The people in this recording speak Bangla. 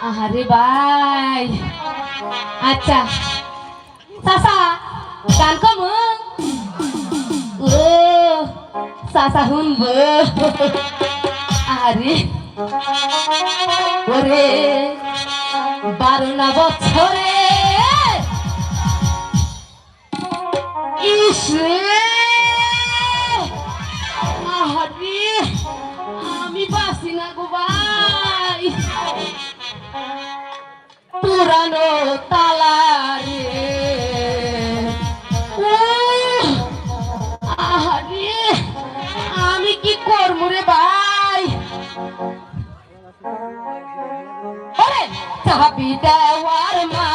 আরে ভাই আচ্ছা চাচা গান কম ও চাচা শুনব আরে ওরে 12 না বছরে ইসে আরে আমি বাসি না গো ভাই পুরানো তালারে আরে আমি কি করবো রে ভাই ওরে চাবি দেওয়ার মা